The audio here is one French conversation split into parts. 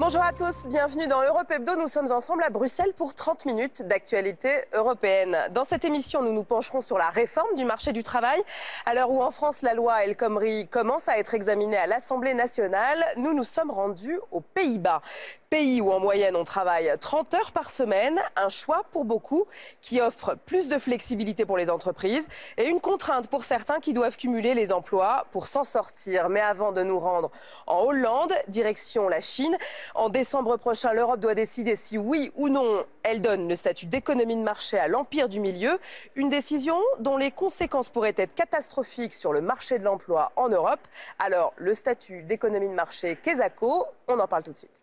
Bonjour à tous, bienvenue dans Europe Hebdo. Nous sommes ensemble à Bruxelles pour 30 minutes d'actualité européenne. Dans cette émission, nous nous pencherons sur la réforme du marché du travail. À l'heure où en France, la loi El Khomri commence à être examinée à l'Assemblée nationale, nous nous sommes rendus aux Pays-Bas. Pays où en moyenne on travaille 30 heures par semaine, un choix pour beaucoup qui offre plus de flexibilité pour les entreprises et une contrainte pour certains qui doivent cumuler les emplois pour s'en sortir. Mais avant de nous rendre en Hollande, direction la Chine, en décembre prochain, l'Europe doit décider si oui ou non elle donne le statut d'économie de marché à l'empire du milieu, une décision dont les conséquences pourraient être catastrophiques sur le marché de l'emploi en Europe. Alors, le statut d'économie de marché qu'est-ce qu'on on en parle tout de suite.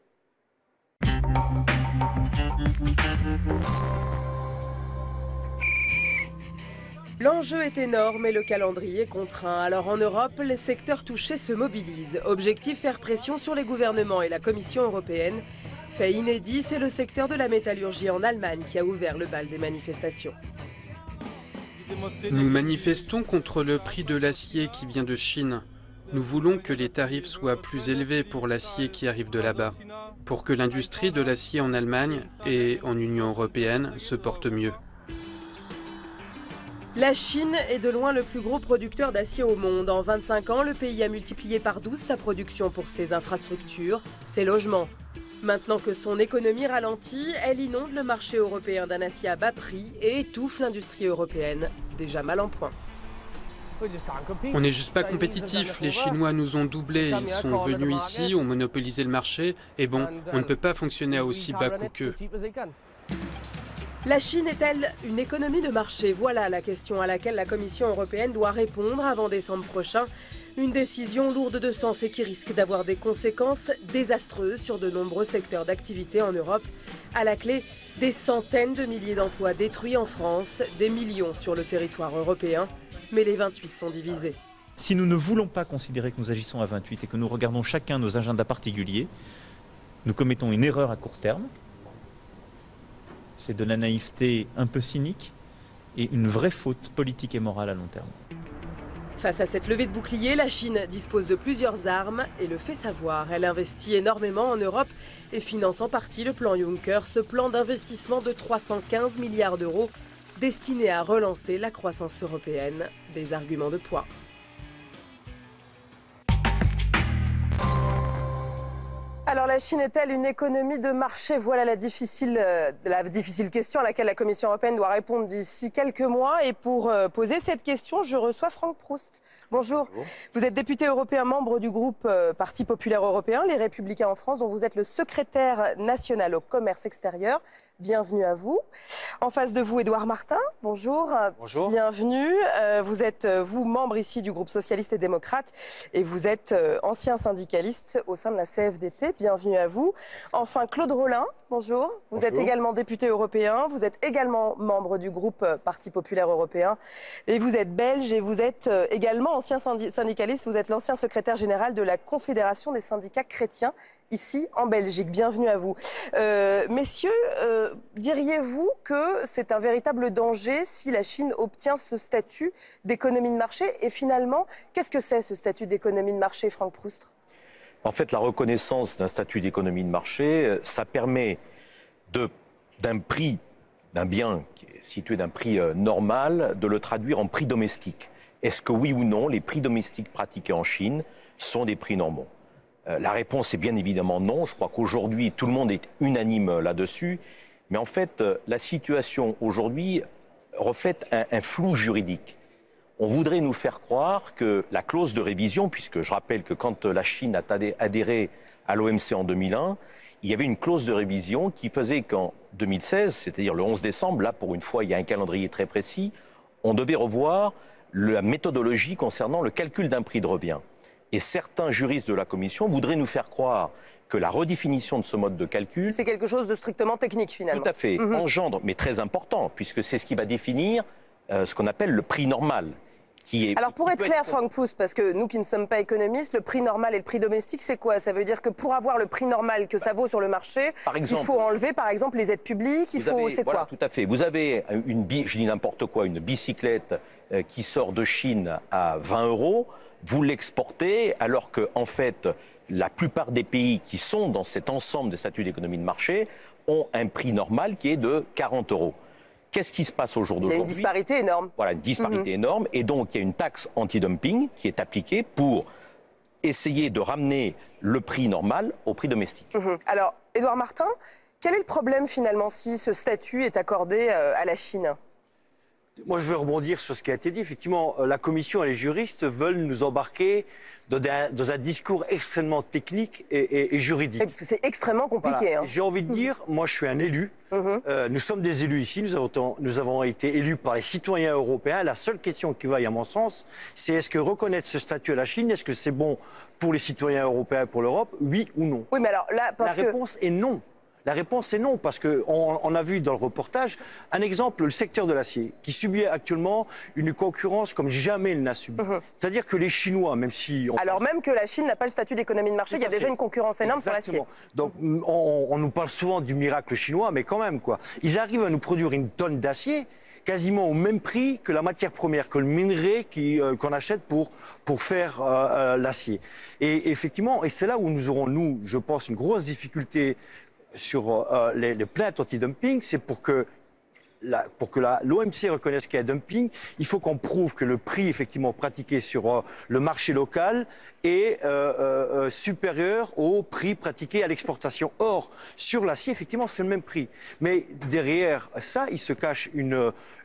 L'enjeu est énorme et le calendrier contraint. Alors en Europe, les secteurs touchés se mobilisent. Objectif, faire pression sur les gouvernements et la Commission européenne. Fait inédit, c'est le secteur de la métallurgie en Allemagne qui a ouvert le bal des manifestations. Nous manifestons contre le prix de l'acier qui vient de Chine. Nous voulons que les tarifs soient plus élevés pour l'acier qui arrive de là-bas, pour que l'industrie de l'acier en Allemagne et en Union européenne se porte mieux. La Chine est de loin le plus gros producteur d'acier au monde. En 25 ans, le pays a multiplié par 12 sa production pour ses infrastructures, ses logements. Maintenant que son économie ralentit, elle inonde le marché européen d'un acier à bas prix et étouffe l'industrie européenne, déjà mal en point. On n'est juste pas compétitifs, les Chinois nous ont doublés, ils sont venus ici, ont monopolisé le marché, et bon, on ne peut pas fonctionner à aussi bas coût qu'eux. La Chine est-elle une économie de marché? Voilà la question à laquelle la Commission européenne doit répondre avant décembre prochain. Une décision lourde de sens et qui risque d'avoir des conséquences désastreuses sur de nombreux secteurs d'activité en Europe. À la clé, des centaines de milliers d'emplois détruits en France, des millions sur le territoire européen. Mais les 28 sont divisés. Si nous ne voulons pas considérer que nous agissons à 28 et que nous regardons chacun nos agendas particuliers, nous commettons une erreur à court terme. C'est de la naïveté un peu cynique et une vraie faute politique et morale à long terme. Face à cette levée de bouclier, la Chine dispose de plusieurs armes et le fait savoir. Elle investit énormément en Europe et finance en partie le plan Juncker, ce plan d'investissement de 315 milliards d'euros destiné à relancer la croissance européenne. Des arguments de poids. Alors la Chine est-elle une économie de marché? Voilà la difficile question à laquelle la Commission européenne doit répondre d'ici quelques mois. Et pour poser cette question, je reçois Franck Proust. Bonjour. Bonjour. Vous êtes député européen, membre du groupe Parti populaire européen, les Républicains en France, dont vous êtes le secrétaire national au commerce extérieur. Bienvenue à vous. En face de vous, Édouard Martin. Bonjour. Bonjour. Bienvenue. Vous êtes, vous, membre ici du groupe socialiste et démocrate et vous êtes ancien syndicaliste au sein de la CFDT. Bienvenue à vous. Enfin, Claude Rolin. Bonjour. Vous êtes également député européen. Vous êtes également membre du groupe Parti populaire européen. Et vous êtes belge et vous êtes également ancien syndicaliste. Vous êtes l'ancien secrétaire général de la Confédération des syndicats chrétiens ici en Belgique. Bienvenue à vous. Messieurs, diriez-vous que c'est un véritable danger si la Chine obtient ce statut d'économie de marché? Et finalement, qu'est-ce que c'est ce statut d'économie de marché, Franck Proust? En fait, la reconnaissance d'un statut d'économie de marché, ça permet d'un prix, d'un bien qui est situé d'un prix normal, de le traduire en prix domestique. Est-ce que oui ou non, les prix domestiques pratiqués en Chine sont des prix normaux? La réponse est bien évidemment non. Je crois qu'aujourd'hui, tout le monde est unanime là-dessus. Mais en fait, la situation aujourd'hui reflète un flou juridique. On voudrait nous faire croire que la clause de révision, puisque je rappelle que quand la Chine a adhéré à l'OMC en 2001, il y avait une clause de révision qui faisait qu'en 2016, c'est-à-dire le 11 décembre, là pour une fois il y a un calendrier très précis, on devait revoir la méthodologie concernant le calcul d'un prix de revient. Et certains juristes de la Commission voudraient nous faire croire que la redéfinition de ce mode de calcul... C'est quelque chose de strictement technique finalement. Tout à fait, engendre, mais très important, puisque c'est ce qui va définir ce qu'on appelle le prix normal. Alors pour être clair, Franck Proust, parce que nous qui ne sommes pas économistes, le prix normal et le prix domestique, c'est quoi? Ça veut dire que pour avoir le prix normal que ça vaut sur le marché, il faut enlever par exemple les aides publiques, c'est quoi? Tout à fait. Vous avez je dis n'importe quoi, une bicyclette qui sort de Chine à 20 €, vous l'exportez alors que en fait la plupart des pays qui sont dans cet ensemble de statuts d'économie de marché ont un prix normal qui est de 40 euros. Qu'est-ce qui se passe au jour d'aujourd'hui? Il y a une disparité énorme. Voilà, une disparité énorme. Et donc, il y a une taxe anti-dumping qui est appliquée pour essayer de ramener le prix normal au prix domestique. Alors, Édouard Martin, quel est le problème finalement si ce statut est accordé à la Chine? Moi, je veux rebondir sur ce qui a été dit. Effectivement, la Commission et les juristes veulent nous embarquer dans un discours extrêmement technique et juridique. Oui, parce que c'est extrêmement compliqué. Voilà. Hein. J'ai envie de dire, moi, je suis un élu. Nous sommes des élus ici. Nous avons été élus par les citoyens européens. La seule question qui vaille, à mon sens, c'est est-ce que reconnaître ce statut à la Chine, est-ce que c'est bon pour les citoyens européens et pour l'Europe, oui ou non? Oui, mais alors là, La réponse est non. La réponse est non, parce qu'on a vu dans le reportage un exemple, le secteur de l'acier, qui subit actuellement une concurrence comme jamais il n'a subi. C'est-à-dire que les Chinois, même si... Alors même que la Chine n'a pas le statut d'économie de marché, il y a déjà une concurrence énorme sur l'acier. Donc on nous parle souvent du miracle chinois, mais quand même, quoi. Ils arrivent à nous produire une tonne d'acier quasiment au même prix que la matière première, que le minerai qu'on achète pour faire l'acier. Et effectivement, et c'est là où nous aurons, nous, je pense, une grosse difficulté sur les plaintes anti-dumping, c'est pour que l'OMC reconnaisse qu'il y a dumping, il faut qu'on prouve que le prix effectivement pratiqué sur le marché local est supérieur au prix pratiqué à l'exportation. Or, sur l'acier, effectivement, c'est le même prix. Mais derrière ça, il se cache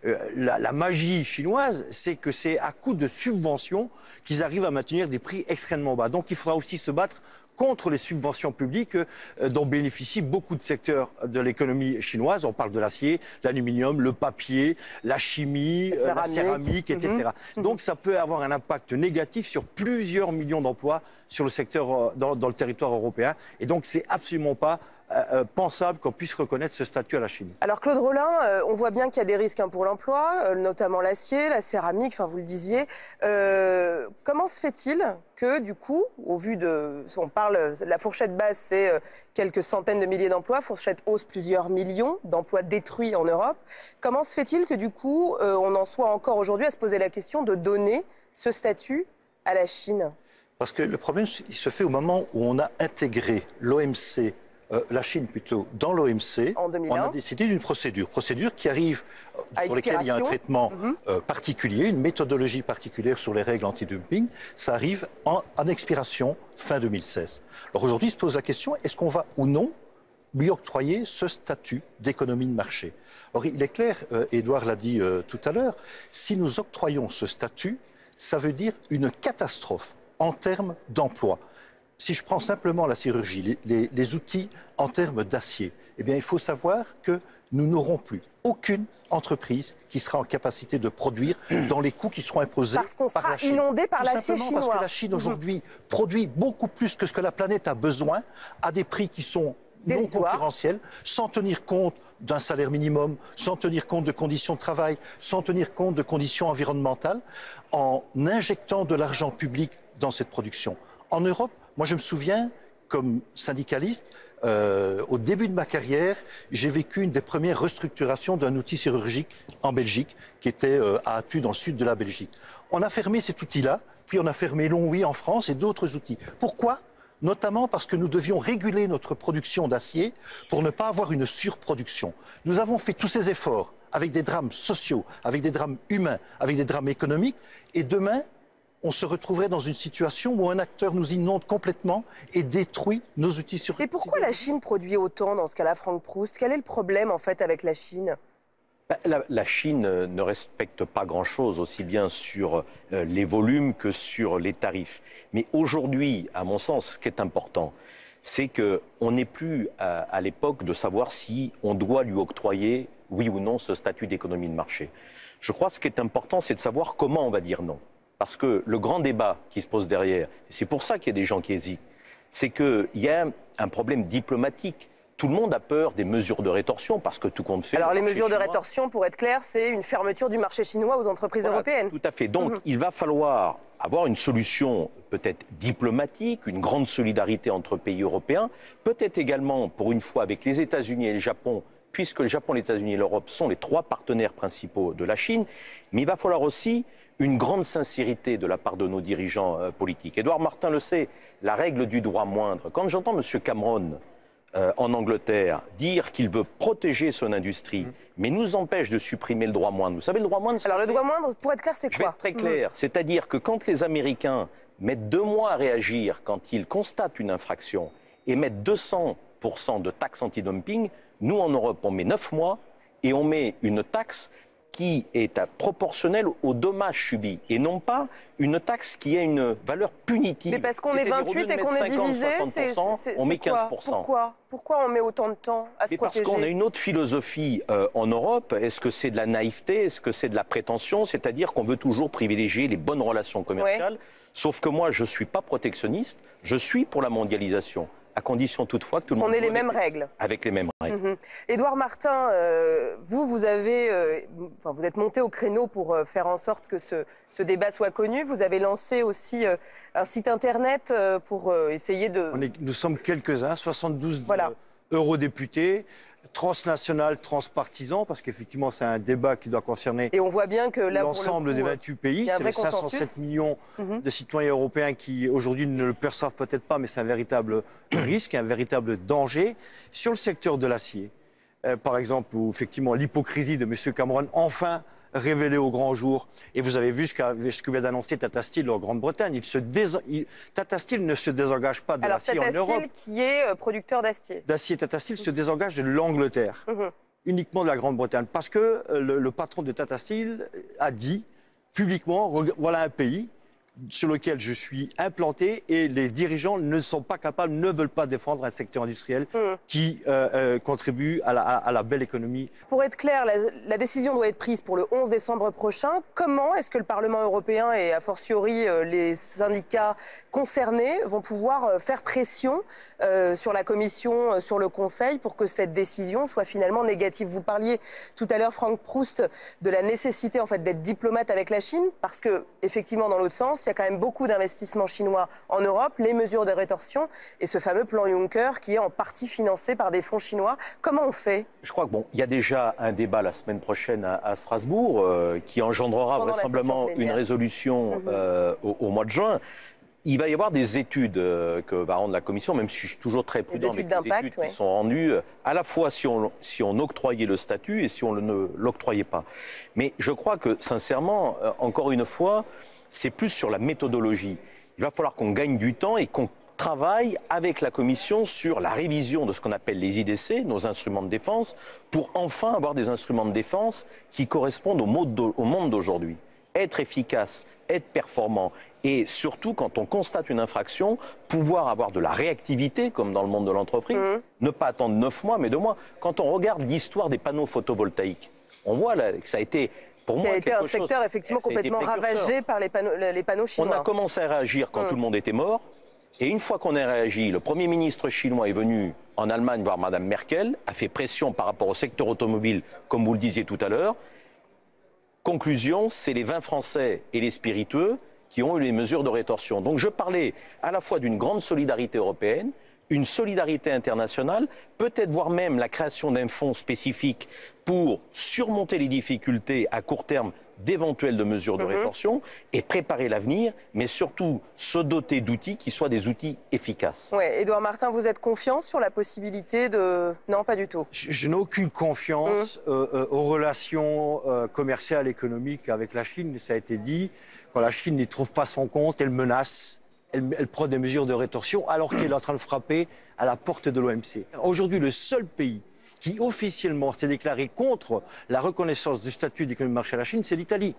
la magie chinoise, c'est que c'est à coup de subventions qu'ils arrivent à maintenir des prix extrêmement bas. Donc il faudra aussi se battre contre les subventions publiques dont bénéficient beaucoup de secteurs de l'économie chinoise. On parle de l'acier, l'aluminium, le papier, la chimie, la céramique, etc. Donc ça peut avoir un impact négatif sur plusieurs millions d'emplois sur le secteur, dans le territoire européen. Et donc c'est absolument pas pensable qu'on puisse reconnaître ce statut à la Chine. Alors Claude Rolin, on voit bien qu'il y a des risques pour l'emploi, notamment l'acier, la céramique, enfin vous le disiez. Comment se fait-il que du coup, au vu de... On parle, la fourchette basse c'est quelques centaines de milliers d'emplois, fourchette hausse plusieurs millions d'emplois détruits en Europe. Comment se fait-il que du coup, on en soit encore aujourd'hui à se poser la question de donner ce statut à la Chine? Parce que le problème, il se fait au moment où on a intégré l'OMC, la Chine plutôt, dans l'OMC, on a décidé d'une procédure qui arrive, sur laquelle il y a un traitement particulier, une méthodologie particulière sur les règles anti-dumping. Ça arrive en expiration fin 2016. Alors aujourd'hui, se pose la question, est-ce qu'on va ou non lui octroyer ce statut d'économie de marché? Or, il est clair, Édouard l'a dit tout à l'heure, si nous octroyons ce statut, ça veut dire une catastrophe en termes d'emploi. Si je prends simplement la sidérurgie, les outils en termes d'acier, eh bien, il faut savoir que nous n'aurons plus aucune entreprise qui sera en capacité de produire dans les coûts qui seront imposés par la Chine. Parce qu'on sera inondé par l'acier chinois. Parce que la Chine aujourd'hui produit beaucoup plus que ce que la planète a besoin, à des prix qui sont non concurrentiels, sans tenir compte d'un salaire minimum, sans tenir compte de conditions de travail, sans tenir compte de conditions environnementales, en injectant de l'argent public dans cette production. En Europe, moi je me souviens, comme syndicaliste, au début de ma carrière, j'ai vécu une des premières restructurations d'un outil chirurgique en Belgique, qui était à Attu, dans le sud de la Belgique. On a fermé cet outil-là, puis on a fermé Longwy en France et d'autres outils. Pourquoi ? Notamment parce que nous devions réguler notre production d'acier pour ne pas avoir une surproduction. Nous avons fait tous ces efforts avec des drames sociaux, avec des drames humains, avec des drames économiques, et demain, on se retrouverait dans une situation où un acteur nous inonde complètement et détruit nos outils sur. Et pourquoi la Chine produit autant dans ce cas-là, Franck Proust? Quel est le problème en fait avec la Chine? La Chine ne respecte pas grand-chose, aussi bien sur les volumes que sur les tarifs. Mais aujourd'hui, à mon sens, ce qui est important, c'est qu'on n'est plus à l'époque de savoir si on doit lui octroyer, oui ou non, ce statut d'économie de marché. Je crois que ce qui est important, c'est de savoir comment on va dire non. Parce que le grand débat qui se pose derrière, c'est pour ça qu'il y a des gens qui hésitent, c'est qu'il y a un problème diplomatique. Tout le monde a peur des mesures de rétorsion parce que tout compte fait... Alors les mesures de rétorsion, pour être clair, c'est une fermeture du marché chinois aux entreprises européennes. Tout à fait. Donc il va falloir avoir une solution peut-être diplomatique, une grande solidarité entre pays européens, peut-être également pour une fois avec les États-Unis et le Japon, puisque le Japon, les États-Unis et l'Europe sont les trois partenaires principaux de la Chine. Mais il va falloir aussi une grande sincérité de la part de nos dirigeants politiques. Édouard Martin le sait, la règle du droit moindre. Quand j'entends M. Cameron en Angleterre dire qu'il veut protéger son industrie, mais nous empêche de supprimer le droit moindre. Vous savez, le droit moindre... Alors le droit moindre, pour être clair, c'est quoi? Je vais être très clair. C'est-à-dire que quand les Américains mettent 2 mois à réagir quand ils constatent une infraction et mettent 200% de taxes anti-dumping, nous en Europe, on met 9 mois et on met une taxe qui est proportionnelle aux dommages subis et non pas une taxe qui a une valeur punitive. Mais parce qu'on est 28 et qu'on est divisé, on met 15%. Pourquoi on met autant de temps à se protéger? Parce qu'on a une autre philosophie en Europe. Est-ce que c'est de la naïveté? Est-ce que c'est de la prétention? C'est-à-dire qu'on veut toujours privilégier les bonnes relations commerciales. Ouais. Sauf que moi, je ne suis pas protectionniste, je suis pour la mondialisation, à condition toutefois que tout le monde... On ait les mêmes règles. Avec les mêmes règles. Édouard Martin, vous êtes monté au créneau pour faire en sorte que ce débat soit connu. Vous avez lancé aussi un site internet pour essayer de... Nous sommes quelques-uns, 72 eurodéputés, transnational, transpartisan, parce qu'effectivement c'est un débat qui doit concerner et on voit bien que là, l'ensemble des 28 pays. C'est les 507 millions de citoyens européens qui aujourd'hui ne le perçoivent peut-être pas, mais c'est un véritable risque, un véritable danger. Sur le secteur de l'acier, par exemple, où effectivement l'hypocrisie de M. Cameron enfin révélé au grand jour. Et vous avez vu ce que vient d'annoncer Tata Steel en Grande-Bretagne. Tata Steel ne se désengage pas de l'acier en Europe. Tata Steel qui est producteur d'acier. D'acier, Tata Steel se désengage de l'Angleterre, uniquement de la Grande-Bretagne. Parce que le patron de Tata Steel a dit publiquement, voilà un pays sur lequel je suis implanté et les dirigeants ne sont pas capables, ne veulent pas défendre un secteur industriel qui contribue à la belle économie. Pour être clair, la décision doit être prise pour le 11 décembre prochain. Comment est-ce que le Parlement européen et a fortiori les syndicats concernés vont pouvoir faire pression sur la Commission, sur le Conseil pour que cette décision soit finalement négative? Vous parliez tout à l'heure, Franck Proust, de la nécessité en fait, d'être diplomate avec la Chine parce que effectivement dans l'autre sens, il y a quand même beaucoup d'investissements chinois en Europe, les mesures de rétorsion et ce fameux plan Juncker qui est en partie financé par des fonds chinois. Comment on fait? Je crois qu'il y a déjà un débat la semaine prochaine à Strasbourg qui engendrera vraisemblablement une résolution au mois de juin. Il va y avoir des études que va rendre la Commission, même si je suis toujours très prudent avec les études qui sont rendues, à la fois si on octroyait le statut et si on ne l'octroyait pas. Mais je crois que, sincèrement, encore une fois, c'est plus sur la méthodologie. Il va falloir qu'on gagne du temps et qu'on travaille avec la Commission sur la révision de ce qu'on appelle les IDC, nos instruments de défense, pour enfin avoir des instruments de défense qui correspondent au monde d'aujourd'hui. Être efficace, être performant et surtout, quand on constate une infraction, pouvoir avoir de la réactivité, comme dans le monde de l'entreprise, ne pas attendre 9 mois, mais 2 mois. Quand on regarde l'histoire des panneaux photovoltaïques, on voit là que ça a été... Pour moi, qui a été un secteur effectivement complètement ravagé par les panneaux chinois. On a commencé à réagir quand tout le monde était mort. Et une fois qu'on a réagi, le Premier ministre chinois est venu en Allemagne voir Mme Merkel, a fait pression par rapport au secteur automobile, comme vous le disiez tout à l'heure. Conclusion, c'est les vins français et les spiritueux qui ont eu les mesures de rétorsion. Donc je parlais à la fois d'une grande solidarité européenne, une solidarité internationale, peut-être voire même la création d'un fonds spécifique pour surmonter les difficultés à court terme d'éventuelles mesures de rétorsion et préparer l'avenir, mais surtout se doter d'outils qui soient des outils efficaces. Oui, Édouard Martin, vous êtes confiant sur la possibilité de... Non, pas du tout. Je n'ai aucune confiance aux relations commerciales, économiques avec la Chine, ça a été dit. Quand la Chine n'y trouve pas son compte, elle menace. Elle prend des mesures de rétorsion alors qu'elle est en train de frapper à la porte de l'OMC. Aujourd'hui, le seul pays qui officiellement s'est déclaré contre la reconnaissance du statut d'économie de marché à la Chine, c'est l'Italie.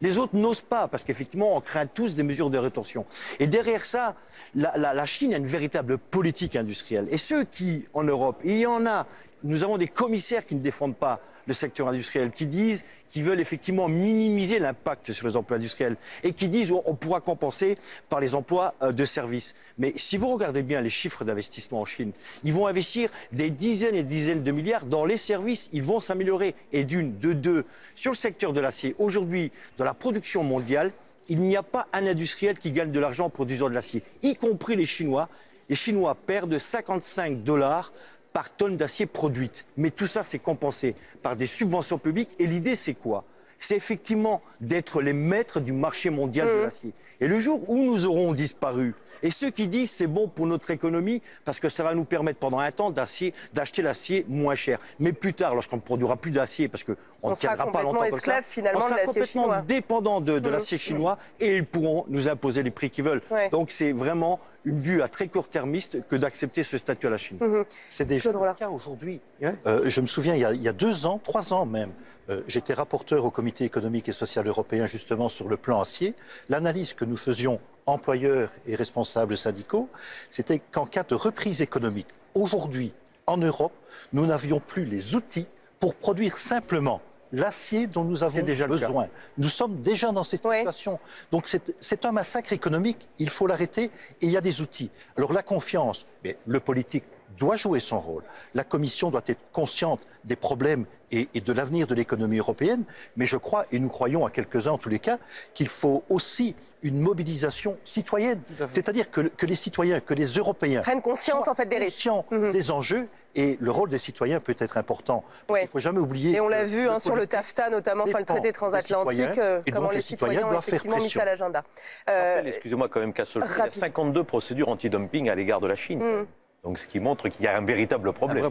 Les autres n'osent pas parce qu'effectivement, on craint tous des mesures de rétorsion. Et derrière ça, la Chine a une véritable politique industrielle. Et ceux qui, en Europe, et il y en a, nous avons des commissaires qui ne défendent pas le secteur industriel, qui veulent effectivement minimiser l'impact sur les emplois industriels et qui disent on pourra compenser par les emplois de services. Mais si vous regardez bien les chiffres d'investissement en Chine, ils vont investir des dizaines et dizaines de milliards dans les services. Ils vont s'améliorer. Et de deux, sur le secteur de l'acier, aujourd'hui, dans la production mondiale, il n'y a pas un industriel qui gagne de l'argent en produisant de l'acier, y compris les Chinois. Les Chinois perdent 55 $ par tonne d'acier produite. Mais tout ça, c'est compensé par des subventions publiques. Et l'idée, c'est quoi? c'est effectivement d'être les maîtres du marché mondial de l'acier. Et le jour où nous aurons disparu, et ceux qui disent c'est bon pour notre économie parce que ça va nous permettre pendant un temps d'acheter l'acier moins cher. Mais plus tard, lorsqu'on ne produira plus d'acier parce qu'on ne tiendra pas longtemps comme ça, finalement, on sera complètement dépendant de l'acier chinois et ils pourront nous imposer les prix qu'ils veulent. Ouais. Donc c'est vraiment une vue à très court-termiste que d'accepter ce statut à la Chine. C'est déjà le cas aujourd'hui. Je me souviens, il y a 2 ans, 3 ans même, j'étais rapporteur au Comité économique et social européen justement sur le plan acier. L'analyse que nous faisions, employeurs et responsables syndicaux, c'était qu'en cas de reprise économique, aujourd'hui, en Europe, nous n'avions plus les outils pour produire simplement l'acier dont nous avons besoin. Nous sommes déjà dans cette situation. Donc c'est un massacre économique, il faut l'arrêter et il y a des outils. Alors la confiance, mais le politique doit jouer son rôle. La Commission doit être consciente des problèmes et de l'avenir de l'économie européenne, mais je crois, et nous croyons à quelques-uns en tous les cas, qu'il faut aussi une mobilisation citoyenne. C'est-à-dire que les citoyens, que les Européens prennent conscience en fait des risques, des enjeux, et le rôle des citoyens peut être important. Il ne faut jamais oublier. Et on l'a vu sur le TAFTA, notamment, le traité transatlantique, comment les citoyens ont effectivement mis ça à l'agenda. Excusez-moi quand même qu'à ce jour, il y a 52 procédures anti-dumping à l'égard de la Chine. Donc, ce qui montre qu'il y a un véritable problème.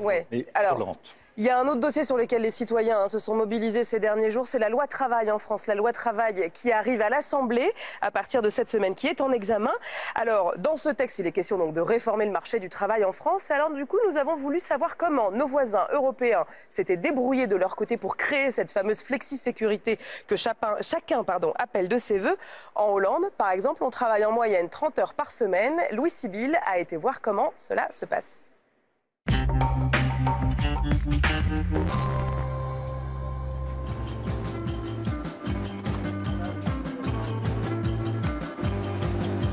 Alors, il y a un autre dossier sur lequel les citoyens se sont mobilisés ces derniers jours, c'est la loi travail en France. La loi travail qui arrive à l'Assemblée à partir de cette semaine, qui est en examen. Alors, dans ce texte, il est question donc de réformer le marché du travail en France. Alors, du coup, nous avons voulu savoir comment nos voisins européens s'étaient débrouillés de leur côté pour créer cette fameuse flexi-sécurité que chacun appelle de ses voeux. En Hollande, par exemple, on travaille en moyenne 30 heures par semaine. Louis Sibyl a été voir comment cela se passe.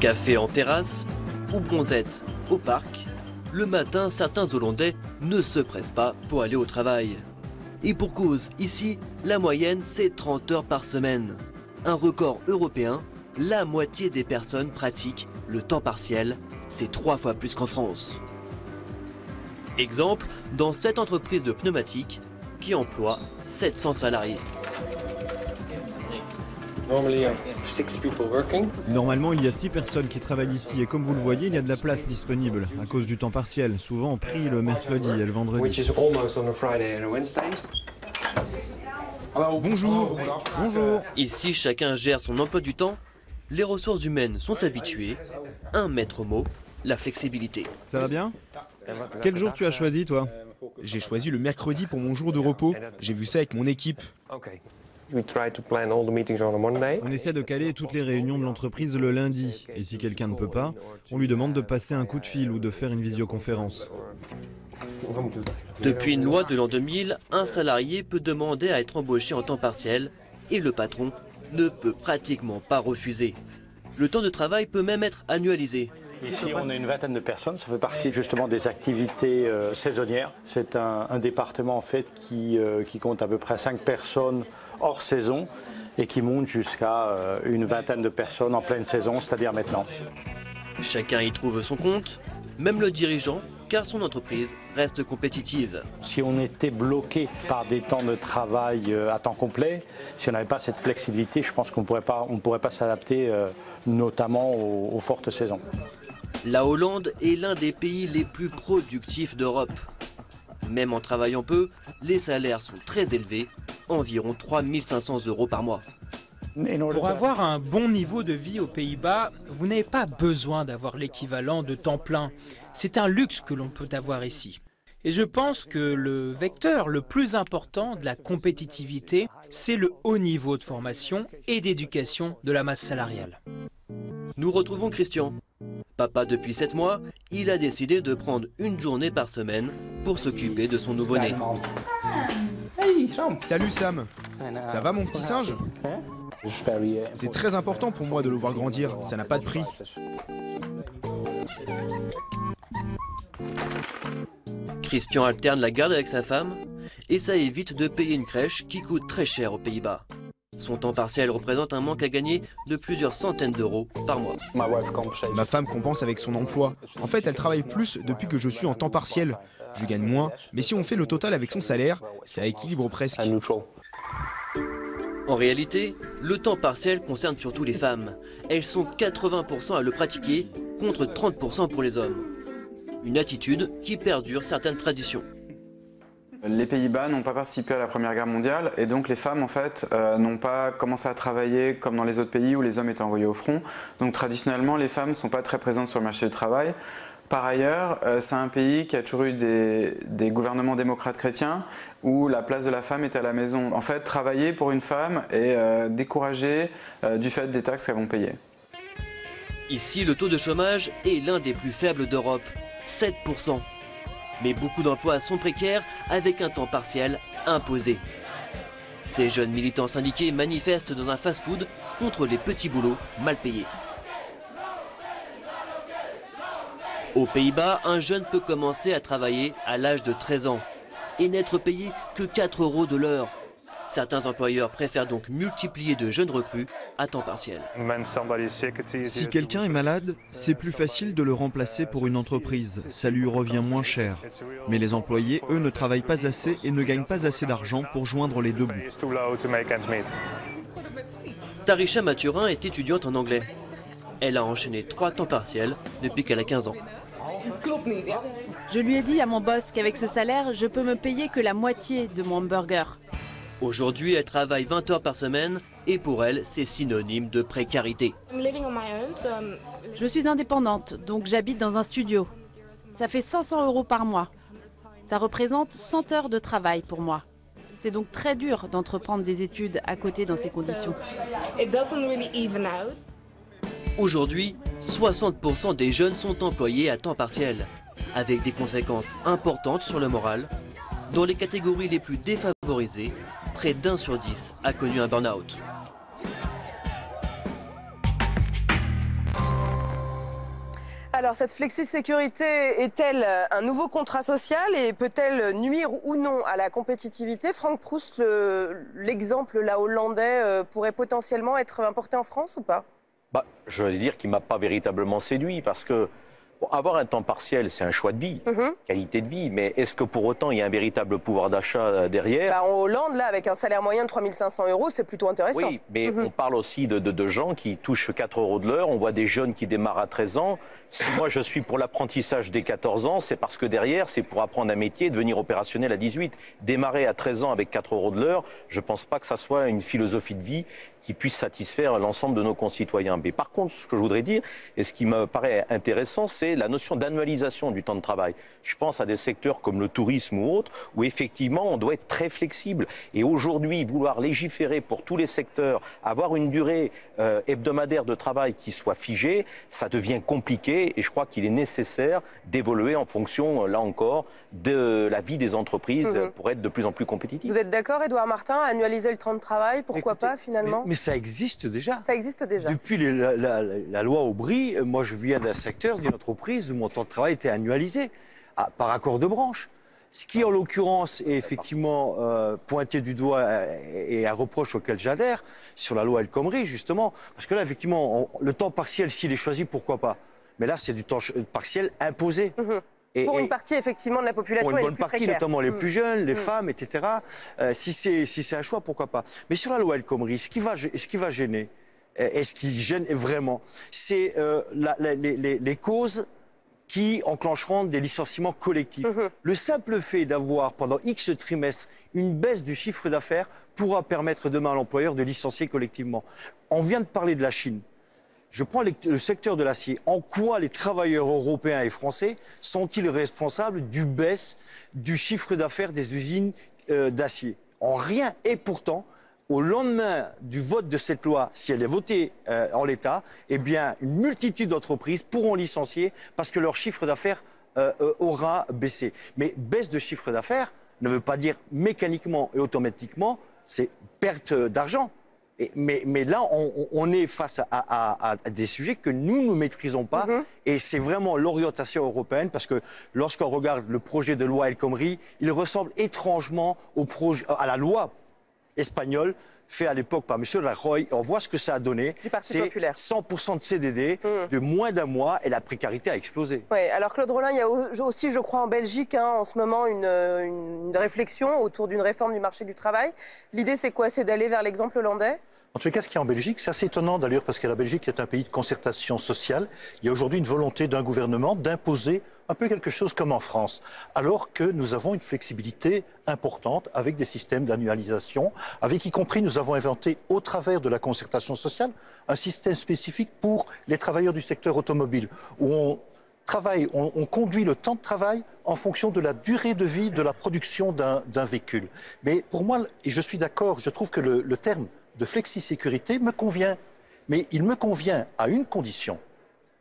Café en terrasse ou bronzette au parc, le matin, certains Hollandais ne se pressent pas pour aller au travail. Et pour cause, ici, la moyenne, c'est 30 heures par semaine. Un record européen, la moitié des personnes pratiquent le temps partiel, c'est 3 fois plus qu'en France. Exemple, dans cette entreprise de pneumatiques qui emploie 700 salariés. Normalement, il y a 6 personnes qui travaillent ici et comme vous le voyez, il y a de la place disponible à cause du temps partiel, souvent pris le mercredi et le vendredi. Bonjour. Bonjour. Ici, chacun gère son emploi du temps. Les ressources humaines sont habituées. Un maître mot, la flexibilité. Ça va bien? Quel jour tu as choisi, toi? J'ai choisi le mercredi pour mon jour de repos. J'ai vu ça avec mon équipe. On essaie de caler toutes les réunions de l'entreprise le lundi. Et si quelqu'un ne peut pas, on lui demande de passer un coup de fil ou de faire une visioconférence. Depuis une loi de l'an 2000, un salarié peut demander à être embauché en temps partiel et le patron ne peut pratiquement pas refuser. Le temps de travail peut même être annualisé. Ici, on a une vingtaine de personnes, ça fait partie justement des activités saisonnières. C'est un département en fait qui compte à peu près 5 personnes hors saison et qui monte jusqu'à une vingtaine de personnes en pleine saison, c'est-à-dire maintenant. Chacun y trouve son compte, même le dirigeant, car son entreprise reste compétitive. Si on était bloqué par des temps de travail à temps complet, si on n'avait pas cette flexibilité, je pense qu'on ne pourrait pas s'adapter notamment aux fortes saisons. La Hollande est l'un des pays les plus productifs d'Europe. Même en travaillant peu, les salaires sont très élevés, environ 3 500 € par mois. Pour avoir un bon niveau de vie aux Pays-Bas, vous n'avez pas besoin d'avoir l'équivalent de temps plein. C'est un luxe que l'on peut avoir ici. Et je pense que le vecteur le plus important de la compétitivité, c'est le haut niveau de formation et d'éducation de la masse salariale. Nous retrouvons Christian. Papa depuis 7 mois, il a décidé de prendre une journée par semaine pour s'occuper de son nouveau-né. Salut Sam. Ça va mon petit singe? C'est très important pour moi de le voir grandir, ça n'a pas de prix. Christian alterne la garde avec sa femme et ça évite de payer une crèche qui coûte très cher aux Pays-Bas. Son temps partiel représente un manque à gagner de plusieurs centaines d'euros par mois. Ma femme compense avec son emploi. En fait, elle travaille plus depuis que je suis en temps partiel. Je gagne moins, mais si on fait le total avec son salaire, ça équilibre presque. En réalité, le temps partiel concerne surtout les femmes. Elles sont 80% à le pratiquer, contre 30% pour les hommes. Une attitude qui perdure certaines traditions. Les Pays-Bas n'ont pas participé à la Première Guerre mondiale et donc les femmes en fait n'ont pas commencé à travailler comme dans les autres pays où les hommes étaient envoyés au front. Donc traditionnellement les femmes ne sont pas très présentes sur le marché du travail. Par ailleurs, c'est un pays qui a toujours eu des gouvernements démocrates chrétiens où la place de la femme est à la maison. En fait, travailler pour une femme est découragé du fait des taxes qu'elles vont payer. Ici, le taux de chômage est l'un des plus faibles d'Europe, 7%. Mais beaucoup d'emplois sont précaires avec un temps partiel imposé. Ces jeunes militants syndiqués manifestent dans un fast-food contre les petits boulots mal payés. Aux Pays-Bas, un jeune peut commencer à travailler à l'âge de 13 ans et n'être payé que 4 € de l'heure. Certains employeurs préfèrent donc multiplier de jeunes recrues à temps partiel. Si quelqu'un est malade, c'est plus facile de le remplacer pour une entreprise. Ça lui revient moins cher. Mais les employés, eux, ne travaillent pas assez et ne gagnent pas assez d'argent pour joindre les deux bouts. Tarisha Mathurin est étudiante en anglais. Elle a enchaîné 3 temps partiels depuis qu'elle a 15 ans. Je lui ai dit à mon boss qu'avec ce salaire, je peux me payer que la moitié de mon hamburger. Aujourd'hui, elle travaille 20 heures par semaine et pour elle, c'est synonyme de précarité. Je suis indépendante, donc j'habite dans un studio. Ça fait 500 € par mois. Ça représente 100 heures de travail pour moi. C'est donc très dur d'entreprendre des études à côté dans ces conditions. Aujourd'hui, 60% des jeunes sont employés à temps partiel, avec des conséquences importantes sur le moral. Dans les catégories les plus défavorisées, près d'1 sur 10 a connu un burn-out. Alors, cette flexi-sécurité est-elle un nouveau contrat social et peut-elle nuire ou non à la compétitivité? Franck Proust, l'exemple là hollandais pourrait potentiellement être importé en France ou pas? Je vais dire qu'il ne m'a pas véritablement séduit parce que avoir un temps partiel, c'est un choix de vie, qualité de vie, mais est-ce que pour autant il y a un véritable pouvoir d'achat derrière? En Hollande, là, avec un salaire moyen de 3 500 €, c'est plutôt intéressant. Oui, mais on parle aussi de gens qui touchent 4 € de l'heure, on voit des jeunes qui démarrent à 13 ans. Si moi je suis pour l'apprentissage dès 14 ans, c'est parce que derrière, c'est pour apprendre un métier et devenir opérationnel à 18. Démarrer à 13 ans avec 4 € de l'heure, je ne pense pas que ça soit une philosophie de vie qui puisse satisfaire l'ensemble de nos concitoyens. Mais par contre, ce que je voudrais dire, et ce qui me paraît intéressant, c'est la notion d'annualisation du temps de travail. Je pense à des secteurs comme le tourisme ou autres, où effectivement on doit être très flexible. Et aujourd'hui, vouloir légiférer pour tous les secteurs, avoir une durée hebdomadaire de travail qui soit figée, ça devient compliqué. Et je crois qu'il est nécessaire d'évoluer en fonction, là encore, de la vie des entreprises pour être de plus en plus compétitifs. Vous êtes d'accord, Édouard Martin, annualiser le temps de travail? Pourquoi pas, finalement? Mais ça existe déjà. Ça existe déjà. Depuis la loi Aubry, moi je viens d'un secteur, d'une entreprise où mon temps de travail était annualisé par accord de branche. Ce qui, en l'occurrence, est effectivement pointé du doigt et un reproche auquel j'adhère, sur la loi El Khomri, justement. Parce que là, effectivement, le temps partiel, s'il est choisi, pourquoi pas? Mais là, c'est du temps partiel imposé. Pour une partie, effectivement, de la population. Pour une bonne partie, précaire. notamment les plus jeunes, les femmes, etc. Si c'est un choix, pourquoi pas? Mais sur la loi El Khomri, ce qui va gêner, et ce qui gêne vraiment, c'est les causes qui enclencheront des licenciements collectifs. Le simple fait d'avoir, pendant X trimestres, une baisse du chiffre d'affaires pourra permettre demain à l'employeur de licencier collectivement. On vient de parler de la Chine. Je prends le secteur de l'acier. En quoi les travailleurs européens et français sont-ils responsables du baisse du chiffre d'affaires des usines d'acier? En rien. Et pourtant, au lendemain du vote de cette loi, si elle est votée en l'état, eh bien, une multitude d'entreprises pourront licencier parce que leur chiffre d'affaires aura baissé. Mais baisse de chiffre d'affaires ne veut pas dire mécaniquement et automatiquement, c'est perte d'argent. Mais là, on est face à des sujets que nous ne maîtrisons pas. Et c'est vraiment l'orientation européenne, parce que lorsqu'on regarde le projet de loi El Khomri, il ressemble étrangement à la loi espagnole fait à l'époque par M. Rajoy. On voit ce que ça a donné. C'est 100% de CDD de moins d'un mois et la précarité a explosé. Oui, alors Claude Rolin, il y a aussi, je crois, en Belgique, en ce moment, une réflexion autour d'une réforme du marché du travail. L'idée, c'est quoi? C'est d'aller vers l'exemple hollandais? En tout cas, ce qui est en Belgique, c'est assez étonnant d'ailleurs parce que la Belgique est un pays de concertation sociale. Il y a aujourd'hui une volonté d'un gouvernement d'imposer un peu quelque chose comme en France, alors que nous avons une flexibilité importante avec des systèmes d'annualisation, avec y compris nous avons inventé au travers de la concertation sociale un système spécifique pour les travailleurs du secteur automobile, où on conduit le temps de travail en fonction de la durée de vie de la production d'un véhicule. Mais pour moi, et je suis d'accord, je trouve que le terme de flexi-sécurité me convient. Mais il me convient à une condition,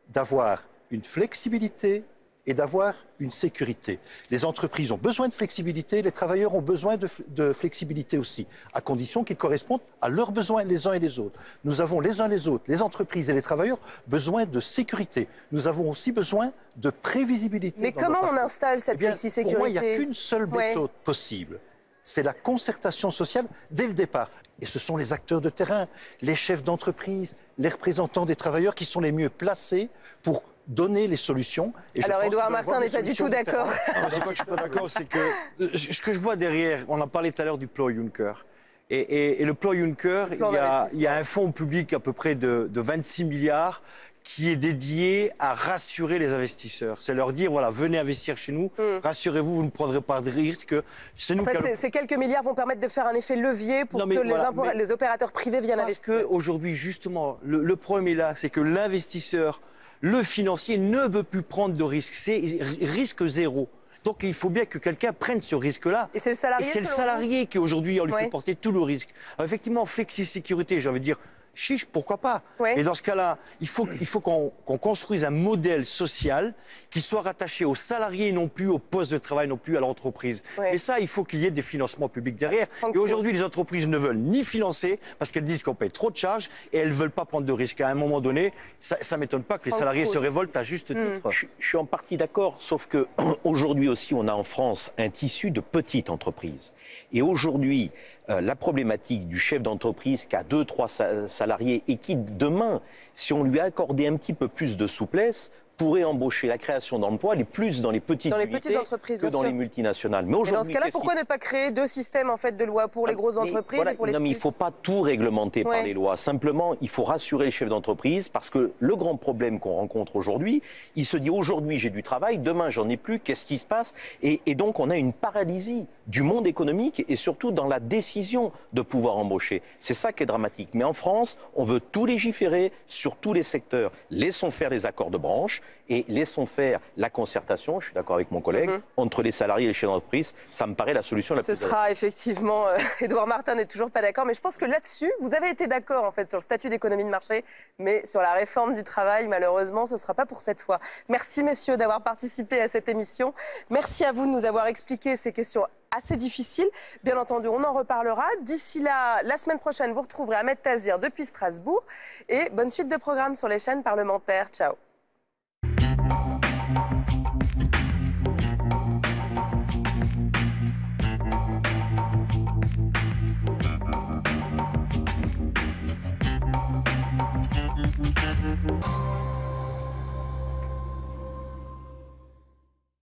d'avoir une flexibilité et d'avoir une sécurité. Les entreprises ont besoin de flexibilité, les travailleurs ont besoin de flexibilité aussi, à condition qu'ils correspondent à leurs besoins les uns et les autres. Nous avons les uns les autres, les entreprises et les travailleurs, besoin de sécurité. Nous avons aussi besoin de prévisibilité. Mais comment on installe cette flexi-sécurité? Pour moi, il n'y a qu'une seule méthode possible. C'est la concertation sociale dès le départ. Et ce sont les acteurs de terrain, les chefs d'entreprise, les représentants des travailleurs qui sont les mieux placés pour donner les solutions. Et alors, Édouard Martin n'est pas du tout d'accord. C'est pas que je suis pas d'accord, c'est que ce que je vois derrière, on en parlait tout à l'heure du plan Juncker. Et le plan Juncker, il y a un fonds public à peu près de 26 milliards qui est dédié à rassurer les investisseurs. C'est leur dire, voilà, venez investir chez nous, rassurez-vous, vous ne prendrez pas de risque. En fait, ces quelques milliards vont permettre de faire un effet levier pour que les opérateurs privés viennent investir. Parce qu'aujourd'hui, justement, le problème est là, c'est que l'investisseur, le financier, ne veut plus prendre de risques. C'est risque zéro. Donc il faut bien que quelqu'un prenne ce risque-là. Et c'est le salarié. Et c'est le salarié qui aujourd'hui, on lui fait porter tout le risque. Alors, effectivement, flexi-sécurité, j'ai envie de dire, chiche, pourquoi pas? Et dans ce cas-là, il faut qu'on construise un modèle social qui soit rattaché aux salariés, non plus au poste de travail, non plus à l'entreprise. Et ça, il faut qu'il y ait des financements publics derrière. Et aujourd'hui, les entreprises ne veulent ni financer parce qu'elles disent qu'on paye trop de charges et elles ne veulent pas prendre de risques. À un moment donné, ça ne m'étonne pas que les salariés se révoltent à juste titre. Je suis en partie d'accord, sauf qu'aujourd'hui aussi, on a en France un tissu de petites entreprises. Et aujourd'hui, la problématique du chef d'entreprise qui a 2-3 salariés et qui, demain, si on lui accordait un petit peu plus de souplesse, pourrait embaucher la création d'emplois plus dans les petites entreprises que dans les multinationales. Mais dans ce cas-là, pourquoi ne pas créer deux systèmes en fait, de loi pour les grosses entreprises et pour les petites? Mais il ne faut pas tout réglementer par les lois. Simplement, il faut rassurer les chefs d'entreprise parce que le grand problème qu'on rencontre aujourd'hui, il se dit aujourd'hui j'ai du travail, demain j'en ai plus, qu'est-ce qui se passe? Et donc on a une paralysie du monde économique et surtout dans la décision de pouvoir embaucher. C'est ça qui est dramatique. Mais en France, on veut tout légiférer sur tous les secteurs. Laissons faire les accords de branche et laissons faire la concertation, je suis d'accord avec mon collègue, entre les salariés et les chefs d'entreprise. Ça me paraît la solution la plus adaptée. Ce sera effectivement... Édouard Martin n'est toujours pas d'accord, mais je pense que là-dessus, vous avez été d'accord en fait sur le statut d'économie de marché, mais sur la réforme du travail, malheureusement, ce ne sera pas pour cette fois. Merci messieurs d'avoir participé à cette émission. Merci à vous de nous avoir expliqué ces questions assez difficiles. Bien entendu, on en reparlera. D'ici là, la semaine prochaine, vous retrouverez Ahmed Tazir depuis Strasbourg. Et bonne suite de programmes sur les chaînes parlementaires. Ciao.